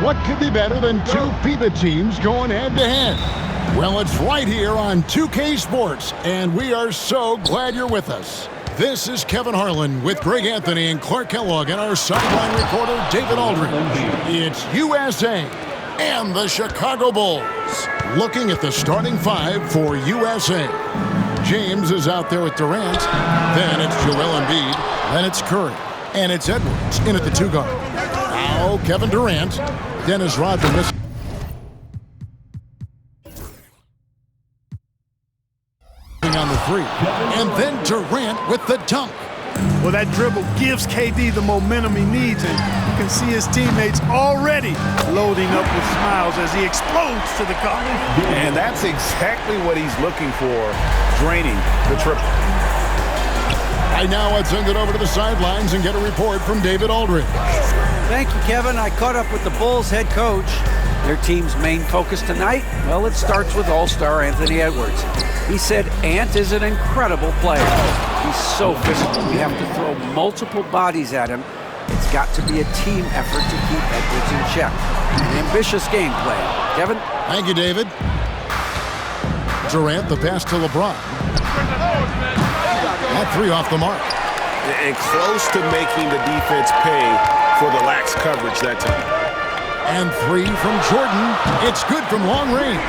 What could be better than two FIBA teams going head-to-head? Well, it's right here on 2K Sports, and we are so glad you're with us. This is Kevin Harlan with Greg Anthony and Clark Kellogg and our sideline reporter, David Aldridge. It's USA and the Chicago Bulls looking at the starting five for USA. James is out there with Durant. Then it's Joel Embiid. Then it's Curry. And it's Edwards in at the two guard. Now Kevin Durant. Dennis Rodman missing on the three. And then Durant with the dunk. Well, that dribble gives KD the momentum he needs, and you can see his teammates already loading up with smiles as he explodes to the cup. And that's exactly what he's looking for, draining the triple. Right now, let's send it over to the sidelines and get a report from David Aldridge. Thank you, Kevin. I caught up with the Bulls head coach. Their team's main focus tonight, well, it starts with All-Star Anthony Edwards. He said Ant is an incredible player. He's so physical. We have to throw multiple bodies at him. It's got to be a team effort to keep Edwards in check. An ambitious game plan. Kevin? Thank you, David. Durant, the pass to LeBron. That three off the mark. And close to making the defense pay for the lax coverage that time. And three from Jordan. It's good from long range.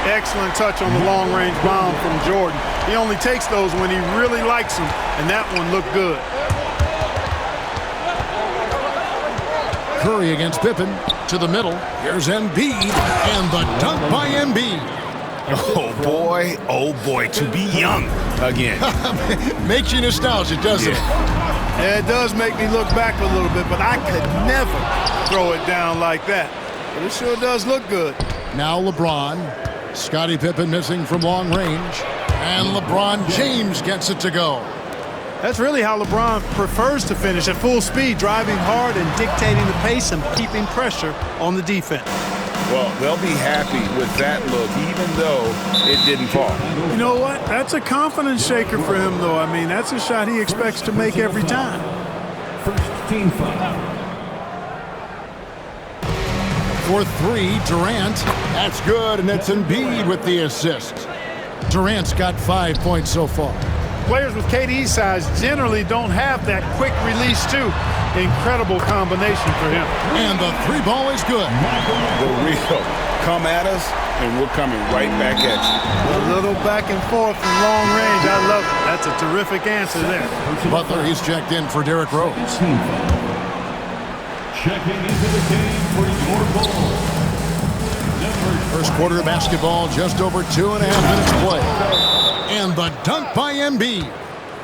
Excellent touch on the long-range bomb from Jordan. He only takes those when he really likes them, and that one looked good. Curry against Pippen to the middle. Here's Embiid, and the dunk by Embiid. Oh boy, to be young again. Makes you nostalgic, doesn't it? Yeah, it does make me look back a little bit, but I could never throw it down like that. But it sure does look good. Now LeBron. Scottie Pippen missing from long range. And LeBron James gets it to go. That's really how LeBron prefers to finish, at full speed, driving hard and dictating the pace and keeping pressure on the defense. Well, they'll be happy with that look, even though it didn't fall. You know what? That's a confidence shaker for him, though. I mean, that's a shot he expects to make every time. First team foul. For three, Durant. That's good, and it's Embiid with the assist. Durant's got 5 points so far. Players with KD's size generally don't have that quick release, too. Incredible combination for him. And the three ball is good. The real come at us, and we're coming right back at you. A little back and forth from long range. I love it. That's a terrific answer there. Butler, he's checked in for Derrick Rose. Checking into the game for your Bulls. First quarter of basketball, just over 2.5 minutes play. And the dunk by Embiid.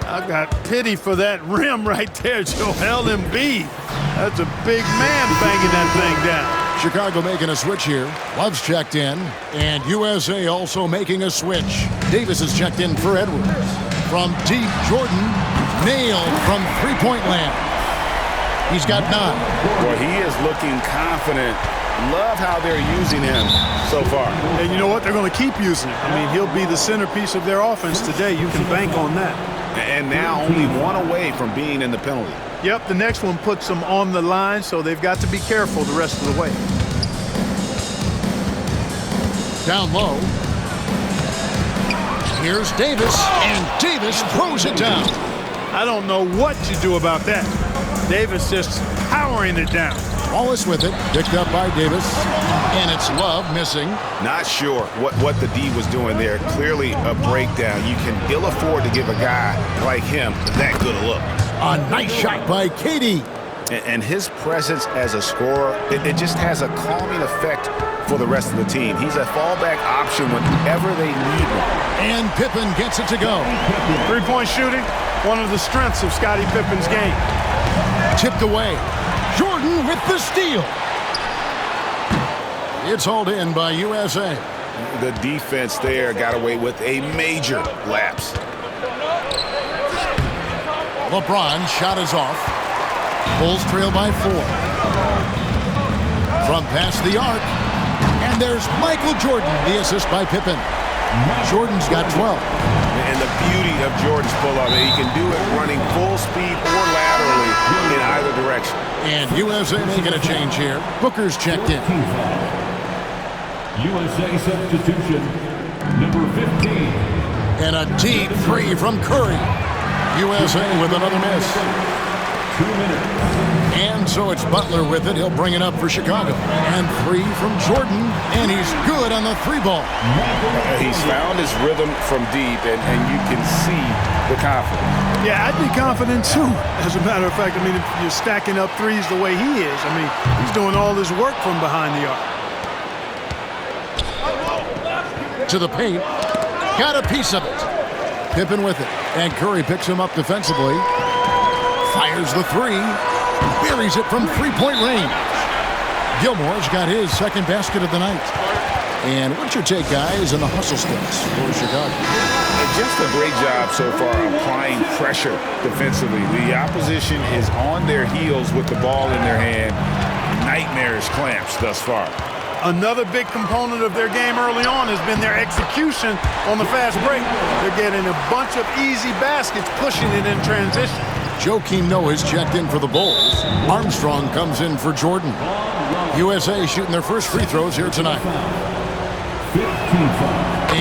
I've got pity for that rim right there, Joel Embiid. That's a big man banging that thing down. Chicago making a switch here. Love's checked in. And USA also making a switch. Davis is checked in for Edwards. From deep, Jordan nailed from three-point land. He's got 9. Boy, he is looking confident. Love how they're using him so far. And you know what? They're going to keep using him. I mean, he'll be the centerpiece of their offense today. You can bank on that. And now only one away from being in the penalty. Yep, the next one puts them on the line, so they've got to be careful the rest of the way. Down low. Here's Davis, and Davis throws it down. I don't know what you do about that. Davis just powering it down. Wallace with it, picked up by Davis, and it's Love missing. Not sure what the D was doing there. Clearly a breakdown. You can ill afford to give a guy like him that good a look. A nice shot by KD. And his presence as a scorer, it just has a calming effect for the rest of the team. He's a fallback option whenever they need one. And Pippen gets it to go. Three-point shooting, one of the strengths of Scottie Pippen's game. Tipped away. Jordan with the steal. It's hauled in by USA. The defense there got away with a major lapse. LeBron shot is off. Bulls trail by 4. From past the arc. And there's Michael Jordan, the assist by Pippen. Jordan's got 12. And the beauty of Jordan's pull-up, he can do it running full speed or laterally in either direction. And USA making a change here. Booker's checked in. USA substitution, number 15. And a deep three from Curry. USA with another miss. 2 minutes. And so it's Butler with it. He'll bring it up for Chicago. And three from Jordan. And he's good on the three ball. He's found his rhythm from deep, and you can see the confidence. Yeah, I'd be confident too. As a matter of fact, I mean, if you're stacking up threes the way he is, I mean, he's doing all his work from behind the arc. To the paint. Got a piece of it. Pippen with it. And Curry picks him up defensively. Fires the three. Buries it from three-point range. Gilmore's got his second basket of the night. And what's your take, guys, in the hustle sticks for Chicago? Just a great job so far applying pressure defensively. The opposition is on their heels with the ball in their hand. Nightmarish clamps thus far. Another big component of their game early on has been their execution on the fast break. They're getting a bunch of easy baskets, pushing it in transition. Joakim Noah's checked in for the Bulls. Armstrong comes in for Jordan. USA shooting their first free throws here tonight. 15-5.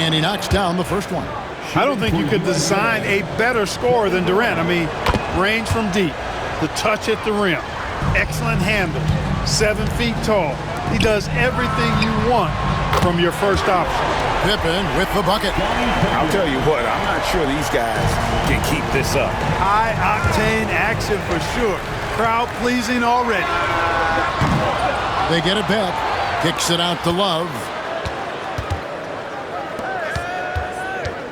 And he knocks down the first one. I don't think you could design a better scorer than Durant. I mean, range from deep, the touch at the rim, excellent handle, 7 feet tall. He does everything you want from your first option. Pippen with the bucket. I'll tell you what, I'm not sure these guys can keep this up. High-octane action for sure. Crowd-pleasing already. They get it back. Kicks it out to Love.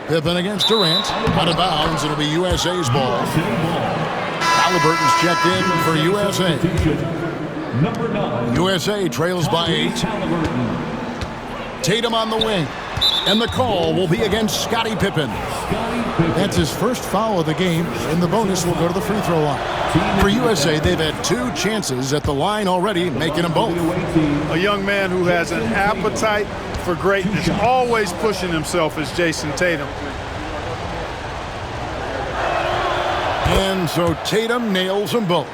Pippen against Durant. Out of bounds. It'll be USA's ball. Halliburton's checked in for USA. Number 9. USA trails by 8. Tatum on the wing. And the call will be against Scottie Pippen. That's his first foul of the game, and the bonus will go to the free throw line. For USA, they've had 2 chances at the line already, making them both. A young man who has an appetite for greatness, always pushing himself, is Jason Tatum. And so Tatum nails them both.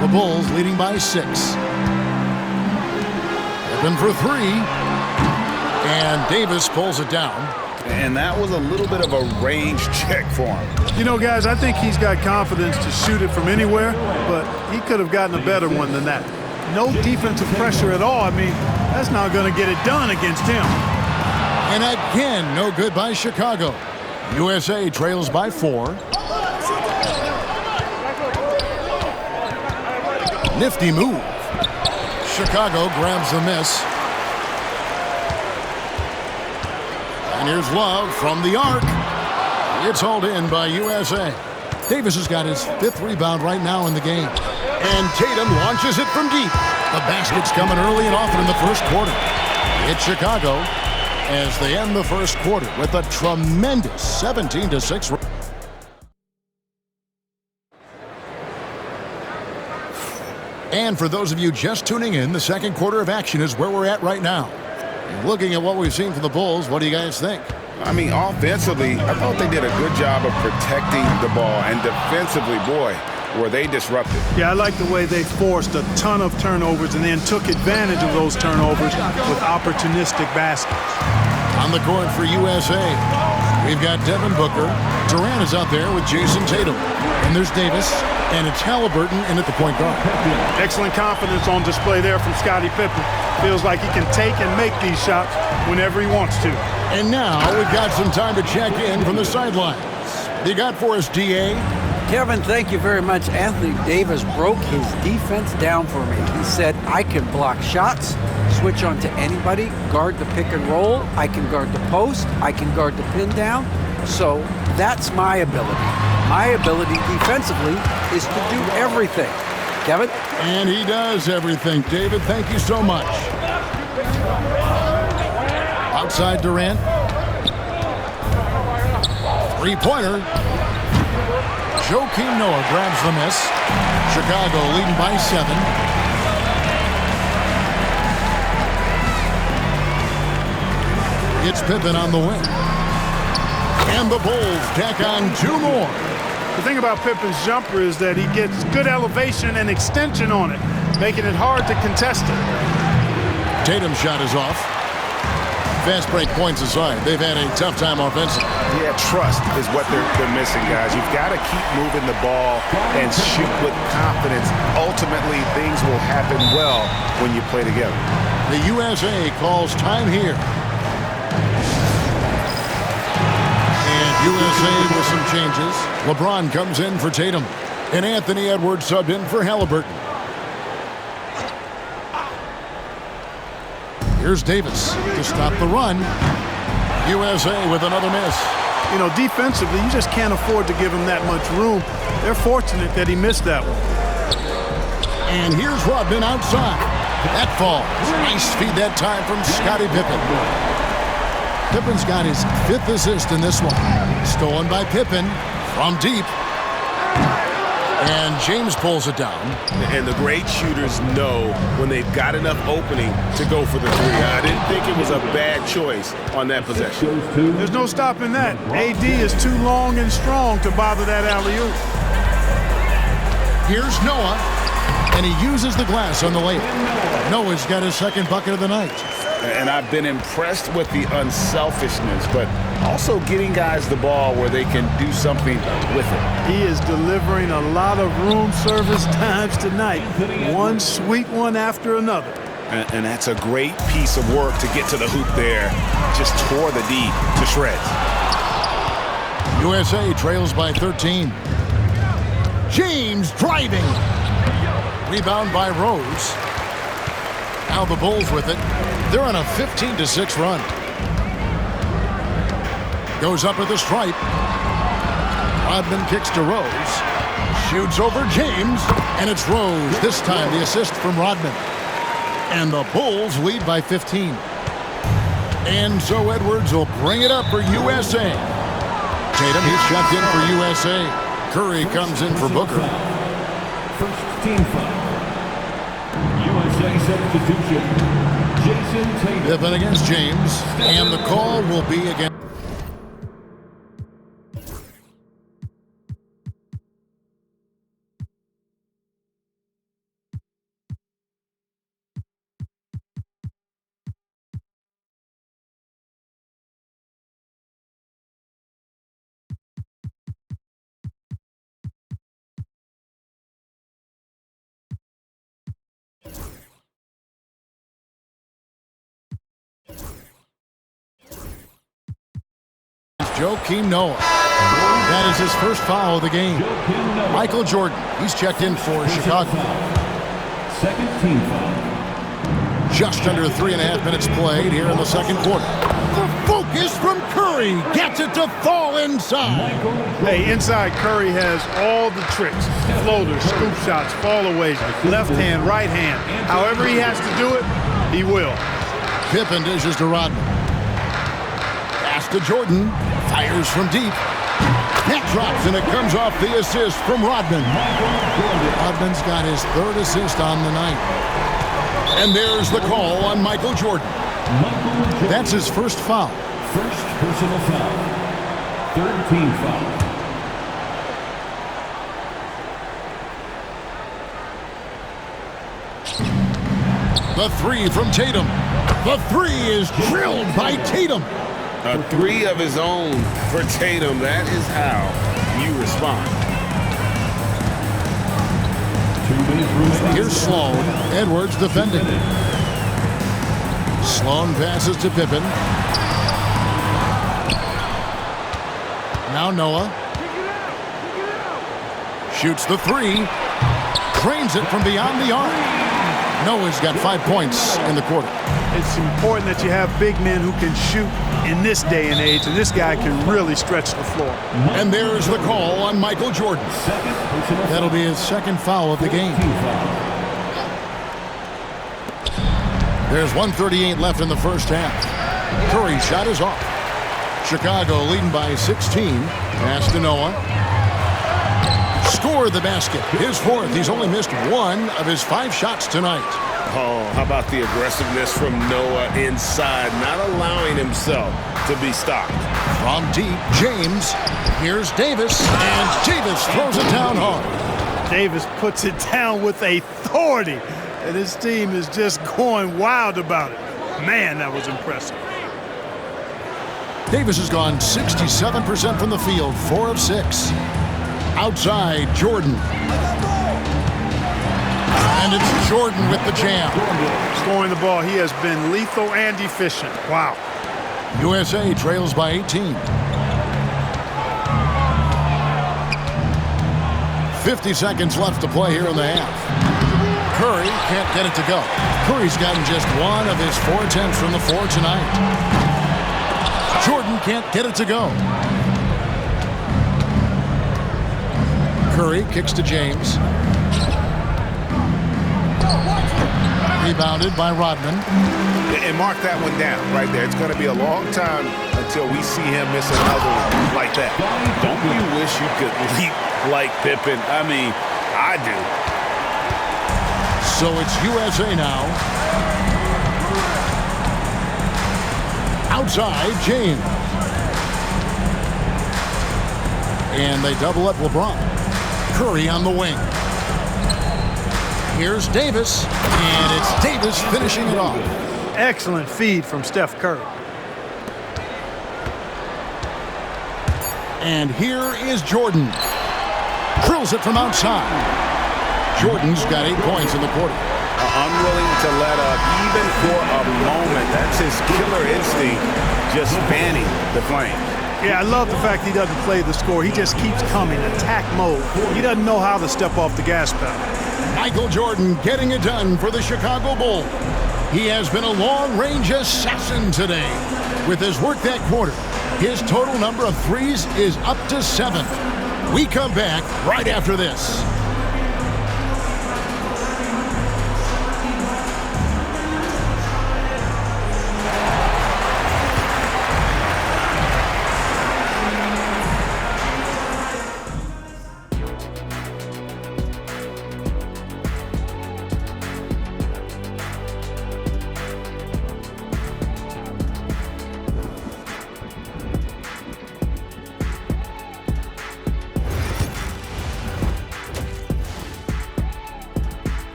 The Bulls leading by 6. Pippen for 3. And Davis pulls it down. And that was a little bit of a range check for him. You know, guys, I think he's got confidence to shoot it from anywhere, but he could have gotten a better one than that. No defensive pressure at all. I mean, that's not going to get it done against him. And again, no good by Chicago. USA trails by 4. Nifty move. Chicago grabs the miss. And here's Love from the arc. It's hauled in by USA. Davis has got his 5th rebound right now in the game. And Tatum launches it from deep. The basket's coming early and often in the first quarter. It's Chicago as they end the first quarter with a tremendous 17-6. And for those of you just tuning in, the second quarter of action is where we're at right now. Looking at what we've seen from the Bulls, what do you guys think? I mean, offensively, I thought they did a good job of protecting the ball. And defensively, boy, were they disruptive. Yeah, I like the way they forced a ton of turnovers and then took advantage of those turnovers with opportunistic baskets. On the court for USA, we've got Devin Booker. Durant is out there with Jason Tatum. And there's Davis, and it's Halliburton in at the point guard. Excellent confidence on display there from Scottie Pippen. Feels like he can take and make these shots whenever he wants to. And now we've got some time to check in from the sidelines. You got for us, DA? Kevin, thank you very much. Anthony Davis broke his defense down for me. He said, I can block shots, switch on to anybody, guard the pick and roll, I can guard the post, I can guard the pin down. So that's my ability. My ability defensively is to do everything. Kevin? And he does everything. David, thank you so much. Outside Durant. Three-pointer. Joakim Noah grabs the miss. Chicago leading by 7. It's Pippen on the wing. And the Bulls tack on 2 more. The thing about Pippen's jumper is that he gets good elevation and extension on it, making it hard to contest it. Tatum's shot is off. Fast break points aside, they've had a tough time offensively. Yeah, trust is what they're missing, guys. You've got to keep moving the ball and shoot with confidence. Ultimately, things will happen well when you play together. The USA calls time here. And USA with some changes. LeBron comes in for Tatum. And Anthony Edwards subbed in for Halliburton. Here's Davis to stop the run. USA with another miss. You know, defensively, you just can't afford to give him that much room. They're fortunate that he missed that one. And here's Rodman outside. That falls. Nice feed that time from Scottie Pippen. Pippen's got his 5th assist in this one. Stolen by Pippen from deep. And James pulls it down. And the great shooters know when they've got enough opening to go for the three. I didn't think it was a bad choice on that possession. There's no stopping that. AD is too long and strong to bother that alley-oop. Here's Noah, and he uses the glass on the layup. Noah's got his 2nd bucket of the night. And I've been impressed with the unselfishness, but also getting guys the ball where they can do something with it. He is delivering a lot of room service times tonight. One sweet one after another. And that's a great piece of work to get to the hoop there. Just tore the D to shreds. USA trails by 13. James driving. Rebound by Rose. Now the Bulls with it. They're on a 15-6 run. Goes up at the stripe. Rodman kicks to Rose. Shoots over James. And it's Rose. This time the assist from Rodman. And the Bulls lead by 15. And so Edwards will bring it up for USA. Tatum, he's checked in for USA. Curry comes in for Booker. First team foul. USA substitution. Jason Tatum. Pippen against James. And the call will be against. Joakim Noah. That is his first foul of the game. Michael Jordan, he's checked in for Chicago. Second team foul. Just under 3.5 minutes played here in the 2nd quarter. The focus from Curry gets it to fall inside. Hey, inside Curry has all the tricks. Floaters, scoop shots, fallaways, left hand, right hand. However he has to do it, he will. Pippen dishes to Rodman. Pass to Jordan. Fires from deep. That drops, and it comes off the assist from Rodman. Rodman's got his 3rd assist on the night. And there's the call on Michael Jordan. That's his first foul. First personal foul. 3rd team foul. The 3 from Tatum. The 3 is drilled by Tatum. A 3 of his own for Tatum. That is how you respond. 2 minutes remaining. Here's Sloan. Edwards defending. Sloan passes to Pippen. Now Noah. Shoots the 3. Drains it from beyond the arc. Noah's got 5 points in the quarter. It's important that you have big men who can shoot in this day and age, and this guy can really stretch the floor. And there's the call on Michael Jordan. That'll be his 2nd foul of the game. There's 1:38 left in the first half. Curry's shot is off. Chicago leading by 16. Pass to Noah. Score the basket. His 4th. He's only missed 1 of his 5 shots tonight. Oh, how about the aggressiveness from Noah inside, not allowing himself to be stopped. From deep, James. Here's Davis, and Davis throws it down hard. Davis puts it down with authority, and his team is just going wild about it. Man, that was impressive. Davis has gone 67% from the field, 4 of 6. Outside, Jordan. And it's Jordan with the jam. Scoring the ball, he has been lethal and efficient. Wow. USA trails by 18. 50 seconds left to play here in the half. Curry can't get it to go. Curry's gotten just 1 of his 4 attempts from the floor tonight. Jordan can't get it to go. Curry kicks to James. Rebounded by Rodman. And mark that one down right there. It's going to be a long time until we see him miss another one like that. Don't you wish you could leap like Pippen? I mean, I do. So it's USA now. Outside, James. And they double up LeBron. Curry on the wing. Here's Davis, and it's Davis finishing it off. Excellent feed from Steph Curry. And here is Jordan. Drills it from outside. Jordan's got 8 points in the quarter. Unwilling to let up even for a moment. That's his killer instinct, just fanning the flame. Yeah, I love the fact he doesn't play the score. He just keeps coming, attack mode. He doesn't know how to step off the gas pedal. Michael Jordan getting it done for the Chicago Bulls. He has been a long-range assassin today. With his work that quarter, his total number of threes is up to 7. We come back right after this.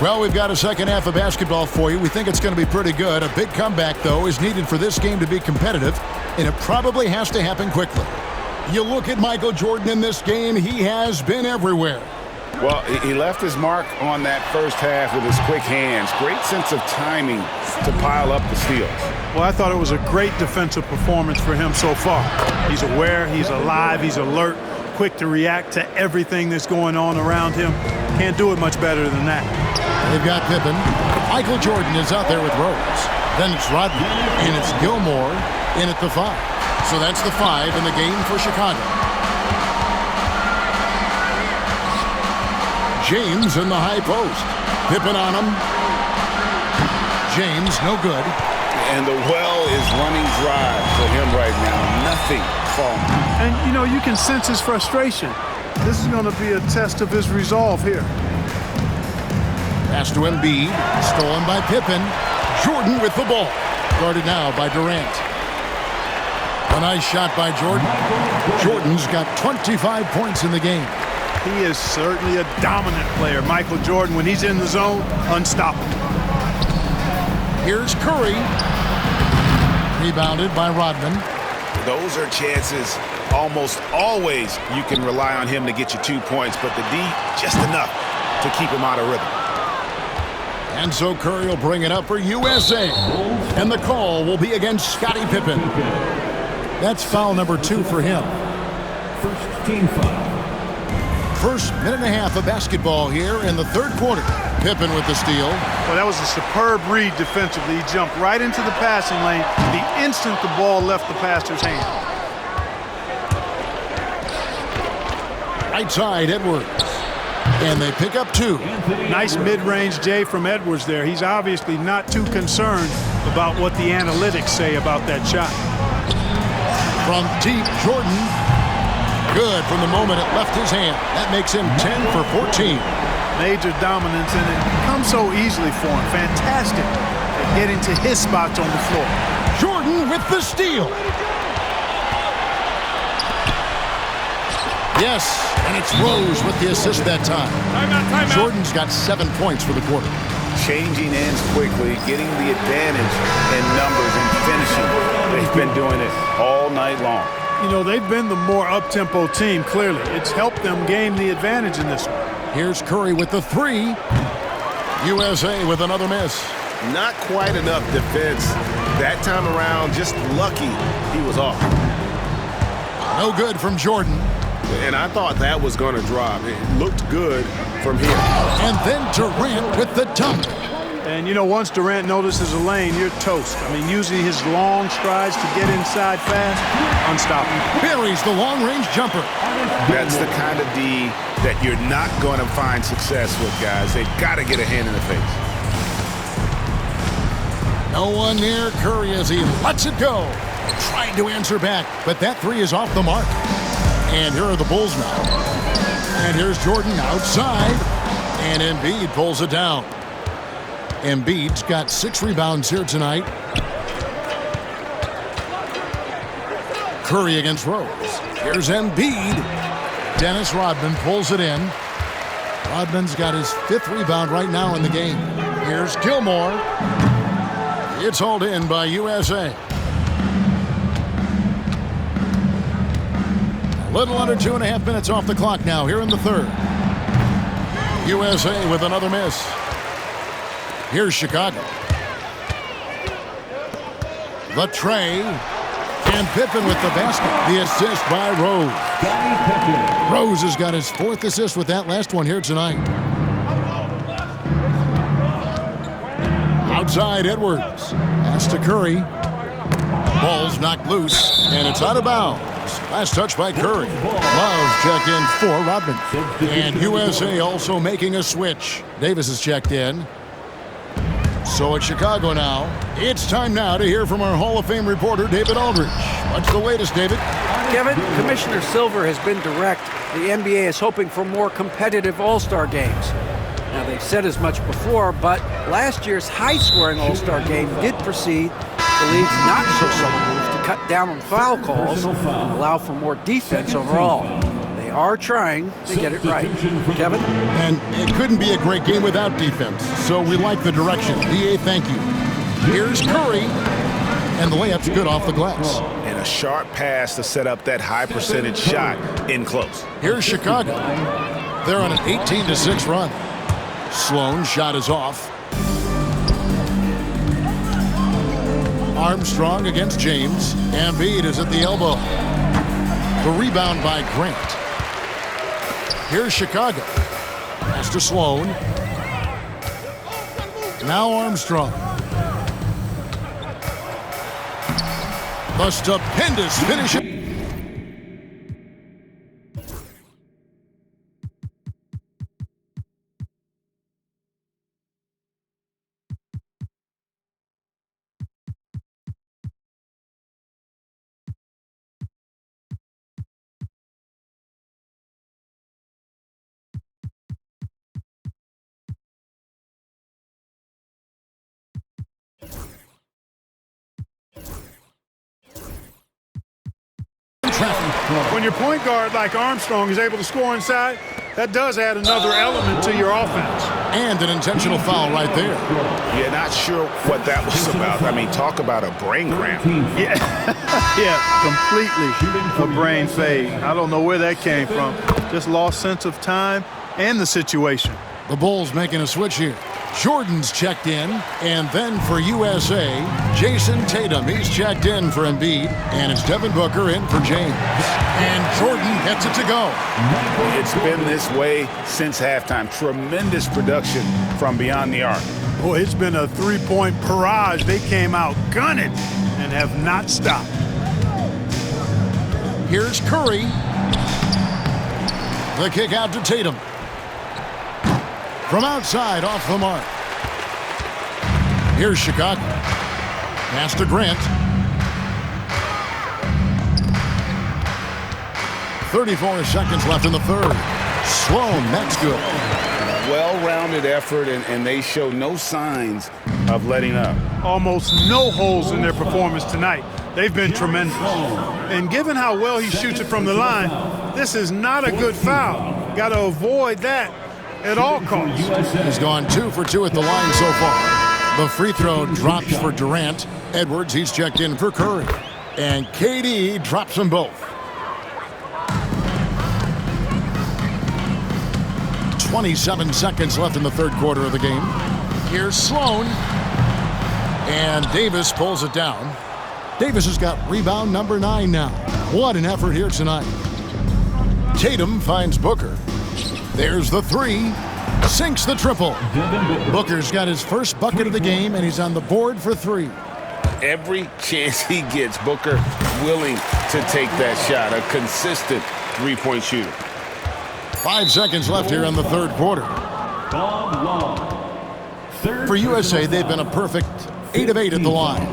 Well, we've got a second half of basketball for you. We think it's going to be pretty good. A big comeback, though, is needed for this game to be competitive, and it probably has to happen quickly. You look at Michael Jordan in this game, he has been everywhere. Well, he left his mark on that first half with his quick hands. Great sense of timing to pile up the steals. Well, I thought it was a great defensive performance for him so far. He's aware, he's alive, he's alert, quick to react to everything that's going on around him. Can't do it much better than that. They've got Pippen. Michael Jordan is out there with Rose. Then it's Rodman, and it's Gilmore in at the 5. So that's the 5 in the game for Chicago. James in the high post. Pippen on him. James, no good. And the well is running dry for him right now. Nothing falling. And, you know, you can sense his frustration. This is going to be a test of his resolve here. Pass to Embiid, stolen by Pippen. Jordan with the ball. Guarded now by Durant. A nice shot by Jordan. Jordan's got 25 points in the game. He is certainly a dominant player. Michael Jordan, when he's in the zone, unstoppable. Here's Curry. Rebounded by Rodman. Those are chances almost always you can rely on him to get you 2 points, but the D, just enough to keep him out of rhythm. And so Curry will bring it up for USA. And the call will be against Scottie Pippen. That's foul number 2 for him. First team foul. First minute and a half of basketball here in the third quarter. Pippen with the steal. Well, that was a superb read defensively. He jumped right into the passing lane the instant the ball left the passer's hand. Right side, Edwards. And they pick up 2. Nice mid-range J from Edwards there. He's obviously not too concerned about what the analytics say about that shot. From deep, Jordan. Good from the moment it left his hand. That makes him 10 for 14. Major dominance, and it comes so easily for him. Fantastic at getting to his spots on the floor. Jordan with the steal. Yes, and it's Rose with the assist that time. Timeout. Jordan's got 7 points for the quarter. Changing ends quickly, getting the advantage in numbers and finishing. They've been doing it all night long. You know, they've been the more up-tempo team, clearly. It's helped them gain the advantage in this one. Here's Curry with the three. USA with another miss. Not quite enough defense that time around. Just lucky he was off. No good from Jordan. And I thought that was going to drop. It looked good from here. And then Durant with the dunk. And, you know, once Durant notices a lane, you're toast. I mean, using his long strides to get inside fast, unstoppable. Buries the long-range jumper. That's the kind of D that you're not going to find success with, guys. They've got to get a hand in the face. No one near Curry as he lets it go. Trying to answer back, but that three is off the mark. And here are the Bulls now. And here's Jordan outside. And Embiid pulls it down. Embiid's got 6 rebounds here tonight. Curry against Rose. Here's Embiid. Dennis Rodman pulls it in. Rodman's got his 5th rebound right now in the game. Here's Gilmore. It's hauled in by USA. A little under 2.5 minutes off the clock now here in the third. USA with another miss. Here's Chicago. The tray. And Pippen with the basket. The assist by Rose. Rose has got his 4th assist with that last one here tonight. Outside Edwards. Pass to Curry. Ball's knocked loose. And it's out of bounds. Last touch by Curry. Love checked in for Rodman. And USA also making a switch. Davis is checked in. So it's Chicago now. It's time now to hear from our Hall of Fame reporter, David Aldridge. What's the latest, David? Kevin, Commissioner Silver has been direct. The NBA is hoping for more competitive All-Star games. Now, they've said as much before, but last year's high-scoring All-Star game did precede the league's not-so-subtle move to cut down on foul calls and allow for more defense overall. They are trying to get it right. Kevin? And it couldn't be a great game without defense, so we like the direction. DA, thank you. Here's Curry, and the layup's good off the glass. And a sharp pass to set up that high-percentage shot in close. Here's Chicago. They're on an 18-6 run. Sloan's shot is off. Armstrong against James. Embiid is at the elbow. The rebound by Grant. Here's Chicago. Pass to Sloan. Now Armstrong. The stupendous finish. When your point guard like Armstrong is able to score inside, that does add another element to your offense. And an intentional foul right there. Yeah, not sure what that was about. I mean, talk about a brain cramp. Yeah, completely a brain fade. I don't know where that came from. Just lost sense of time and the situation. The Bulls making a switch here. Jordan's checked in, and then for USA, Jason Tatum. He's checked in for Embiid, and it's Devin Booker in for James. And Jordan gets it to go. It's been this way since halftime. Tremendous production from beyond the arc. Boy, it's been a three-point barrage. They came out gunning and have not stopped. Here's Curry. The kick out to Tatum. From outside, off the mark. Here's Chicago. Pass to Grant. 34 seconds left in the third. Sloan, that's good. well-rounded effort, and they show no signs of letting up. Almost no holes in their performance tonight. They've been tremendous. And given how well he shoots it from the line, this is not a good foul. Got to avoid that at all costs. He's gone 2 for 2 at the line so far. The free throw drops for Durant. Edwards, he's checked in for Curry. And KD drops them both. 27 seconds left in the third quarter of the game. Here's Sloan. And Davis pulls it down. Davis has got rebound number 9 now. What an effort here tonight. Tatum finds Booker. There's the 3. Sinks the triple. Booker's got his first bucket of the game, and he's on the board for 3. Every chance he gets, Booker willing to take that shot. A consistent three-point shooter. 5 seconds left here in the third quarter. For USA, they've been a perfect 8 of 8 at the line.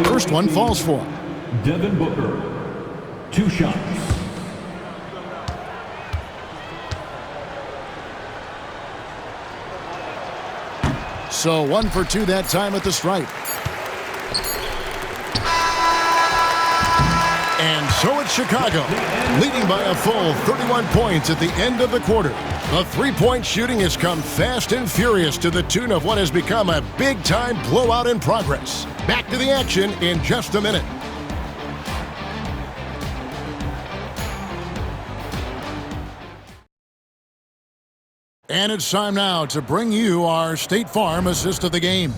First one falls for him. Devin Booker, 2 shots. So 1 for 2 that time at the stripe. And so it's Chicago, leading by a full 31 points at the end of the quarter. The three-point shooting has come fast and furious to the tune of what has become a big-time blowout in progress. Back to the action in just a minute. And it's time now to bring you our State Farm assist of the game.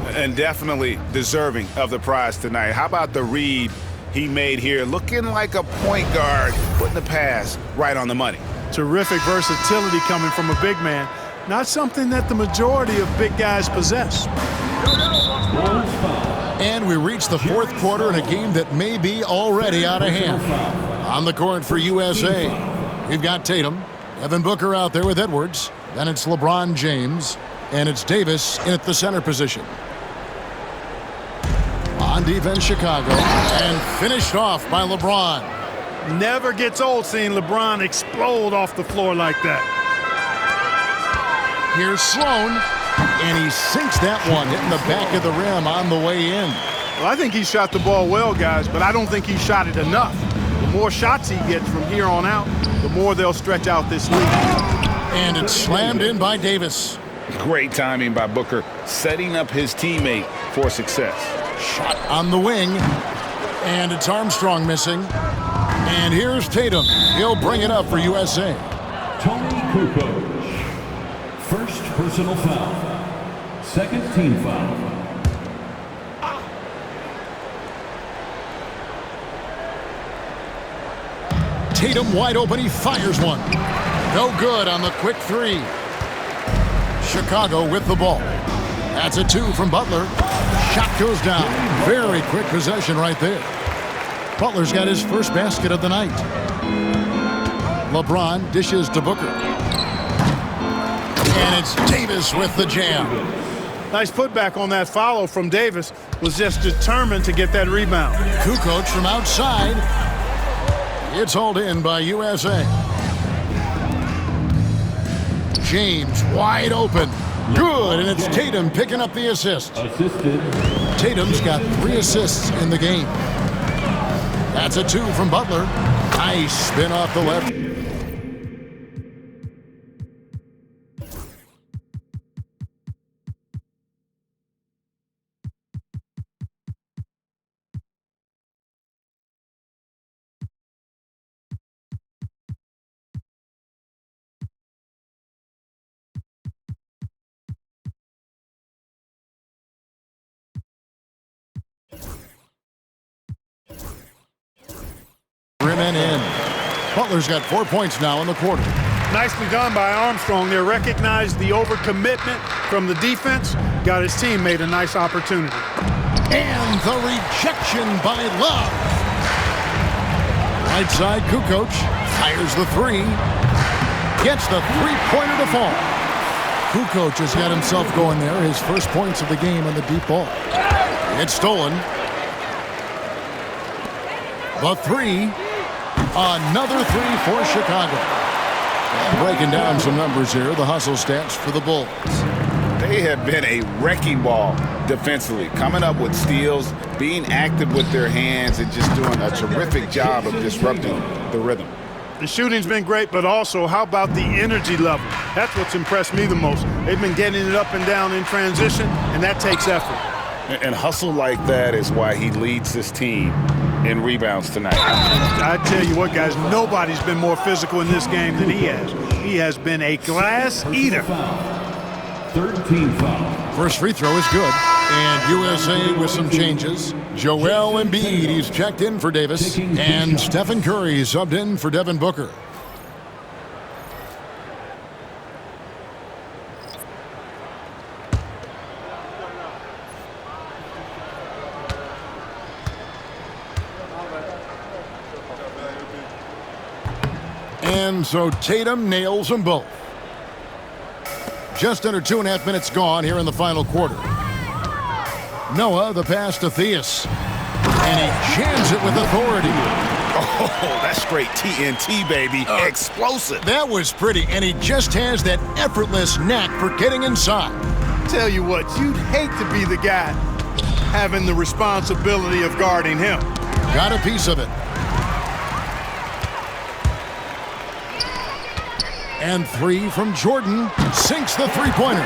And definitely deserving of the prize tonight. How about the read he made here? Looking like a point guard, putting the pass right on the money. Terrific versatility coming from a big man. Not something that the majority of big guys possess. And we reach the fourth quarter in a game that may be already out of hand. On the court for USA, we've got Tatum. Devin Booker out there with Edwards. Then it's LeBron James. And it's Davis in at the center position. On defense, Chicago. And finished off by LeBron. Never gets old seeing LeBron explode off the floor like that. Here's Sloan. And he sinks that one, hitting the back of the rim on the way in. Well, I think he shot the ball well, guys, but I don't think he shot it enough. The more shots he gets from here on out, the more they'll stretch out this lead. And it's slammed in by Davis. Great timing by Booker, setting up his teammate for success. Shot on the wing. And it's Armstrong missing. And here's Tatum. He'll bring it up for USA. Tony Kukoc, first personal foul, second team foul. Tatum wide open, he fires one. No good on the quick 3. Chicago with the ball. That's a 2 from Butler. Shot goes down. Very quick possession right there. Butler's got his first basket of the night. LeBron dishes to Booker. And it's Davis with the jam. Nice putback on that follow from Davis. Was just determined to get that rebound. Kukoc from outside. It's hauled in by USA. James wide open. Good, and it's Tatum picking up the assist. Assisted. Tatum's got 3 assists in the game. That's a 2 from Butler. Nice spin off the left. Rim and in. Butler's got 4 points now in the quarter. Nicely done by Armstrong there. Recognized the overcommitment from the defense. Got his teammate a nice opportunity. And the rejection by Love. Right side, Kukoc fires the 3. Gets the three-pointer to fall. Kukoc has got himself going there. His first points of the game on the deep ball. It's stolen. The 3. Another 3 for Chicago. Breaking down some numbers here, the hustle stats for the Bulls. They have been a wrecking ball defensively, coming up with steals, being active with their hands, and just doing a terrific job of disrupting the rhythm. The shooting's been great, but also how about the energy level? That's what's impressed me the most. They've been getting it up and down in transition, and that takes effort. And hustle like that is why he leads this team in rebounds tonight. I tell you what, guys, nobody's been more physical in this game than he has. He has been a glass eater. Third team foul. First free throw is good. And USA with some changes. Joel Embiid, he's checked in for Davis. And Stephen Curry subbed in for Devin Booker. And so Tatum nails them both. Just under 2.5 minutes gone here in the final quarter. Noah, the pass to Theus. And he jams it with authority. Oh, that's straight TNT, baby. Explosive. That was pretty, and he just has that effortless knack for getting inside. Tell you what, you'd hate to be the guy having the responsibility of guarding him. Got a piece of it. And 3 from Jordan. Sinks the three-pointer.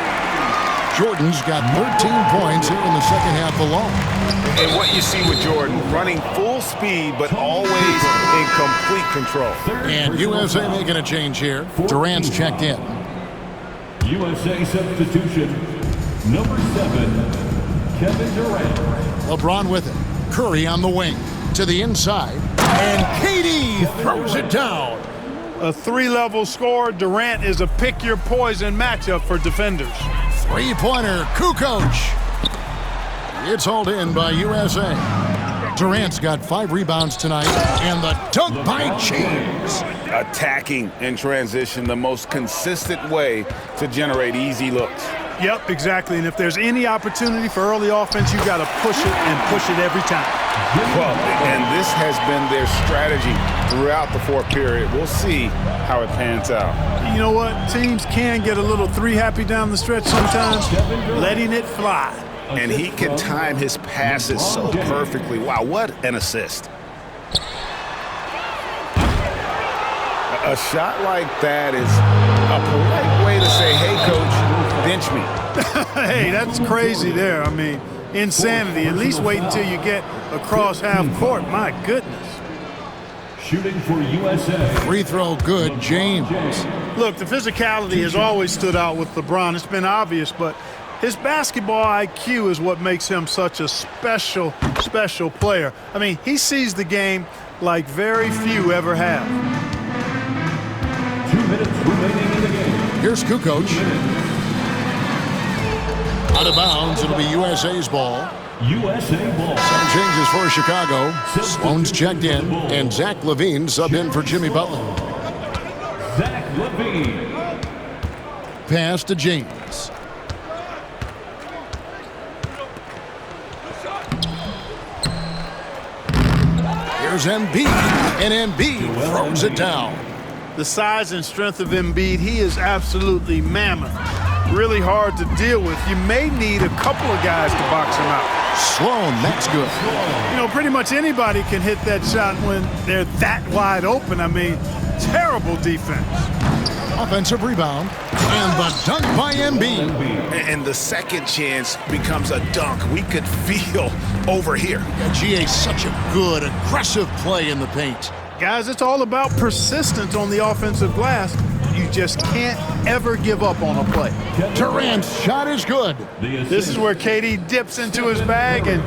Jordan's got 13 points here in the second half alone. And what you see with Jordan, running full speed, but always in complete control. And USA making a change here. Durant's checked in. USA substitution, number 7, Kevin Durant. LeBron with it. Curry on the wing. To the inside. And KD throws it down. A three-level score. Durant is a pick-your-poison matchup for defenders. Three-pointer, Kukoc. It's hauled in by USA. Durant's got 5 rebounds tonight, and the dunk by James. Attacking in transition, the most consistent way to generate easy looks. Yep, exactly. And if there's any opportunity for early offense, you got to push it and push it every time. Well, and this has been their strategy throughout the fourth period. We'll see how it pans out. You know what? Teams can get a little three-happy down the stretch sometimes, letting it fly. And he can time his passes so perfectly. Wow, what an assist. A shot like that is a polite way to say, hey, coach, bench me. Hey, that's crazy there. I mean, insanity. At least wait until you get across half court. My goodness. Shooting for USA. Free throw good, James. Look, the physicality has always stood out with LeBron. It's been obvious, but his basketball IQ is what makes him such a special player. I mean, he sees the game like very few ever have. 2 minutes remaining in the game. Here's Kukoc. Out of bounds, it'll be USA's ball. USA ball. Some changes for Chicago. Sloan's checked in, and Zach LaVine subbed in for Jimmy Butler. Zach LaVine. Pass to James. Here's Embiid, and Embiid throws it down. The size and strength of Embiid, he is absolutely mammoth. Really hard to deal with. You may need a couple of guys to box him out. Sloan, that's good. You know, pretty much anybody can hit that shot when they're that wide open. I mean, terrible defense. Offensive rebound, and the dunk by Embiid. And the second chance becomes a dunk. We could feel over here. GA, such a good, aggressive play in the paint. Guys, it's all about persistence on the offensive glass. You just can't ever give up on a play. Durant's shot is good. This is where KD dips into his bag and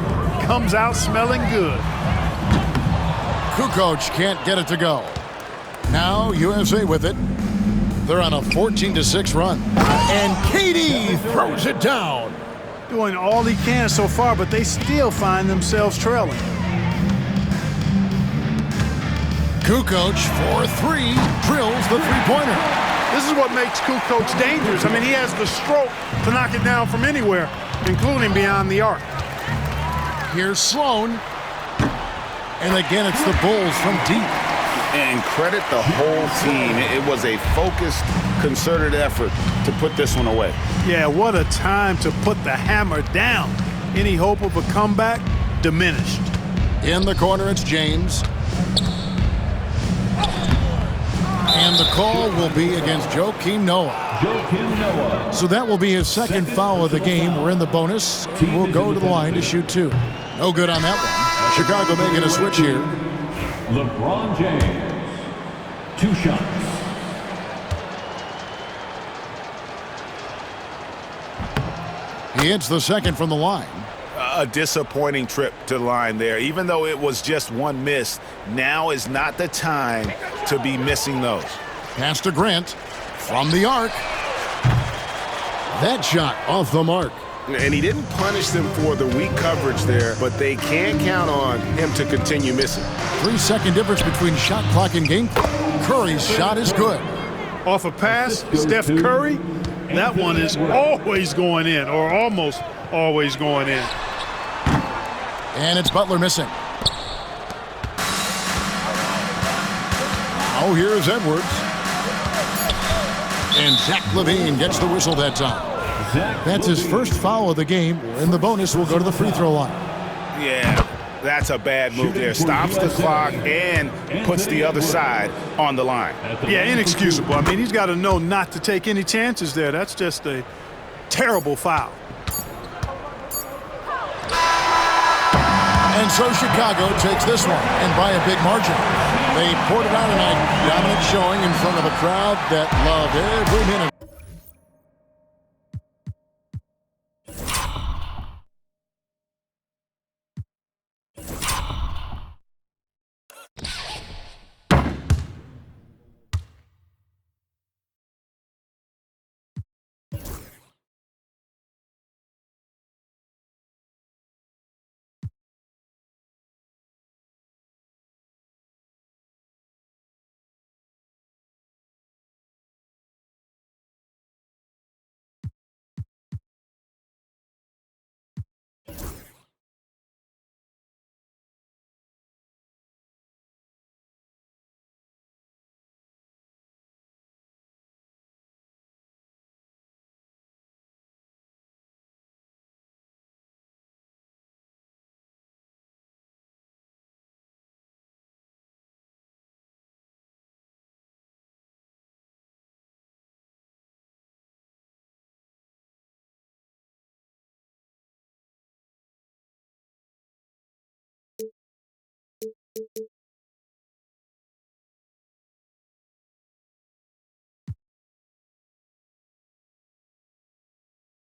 comes out smelling good. Kukoc can't get it to go. Now USA with it. They're on a 14-6 run. And KD throws it down. Doing all he can so far, but they still find themselves trailing. Kukoc for 3, drills the three-pointer. This is what makes Kukoc dangerous. I mean, he has the stroke to knock it down from anywhere, including beyond the arc. Here's Sloan. And again, it's the Bulls from deep. And credit the whole team. It was a focused, concerted effort to put this one away. Yeah, what a time to put the hammer down. Any hope of a comeback? Diminished. In the corner, it's James. And the call will be against Joakim Noah. So that will be his second foul of the game. We're in the bonus. We'll go to the line to shoot 2. No good on that one. Chicago making a switch here. LeBron James. 2 shots. He hits the second from the line. A disappointing trip to the line there. Even though it was just one miss, now is not the time to be missing those. Pass to Grant from the arc. That shot off the mark. And he didn't punish them for the weak coverage there, but they can count on him to continue missing. 3-second difference between shot clock and game clock. Curry's shot is good. Off a pass, Steph Curry, that one is always going in, or almost always going in. And it's Butler missing. Oh, here's Edwards. And Zach LaVine gets the whistle that time. That's his first foul of the game. In the bonus, we'll go to the free throw line. Yeah, that's a bad move there. Stops the clock and puts the other side on the line. Yeah, inexcusable. I mean, he's got to know not to take any chances there. That's just a terrible foul. And so Chicago takes this one, and by a big margin. They poured it out tonight, dominant showing in front of a crowd that loved every minute.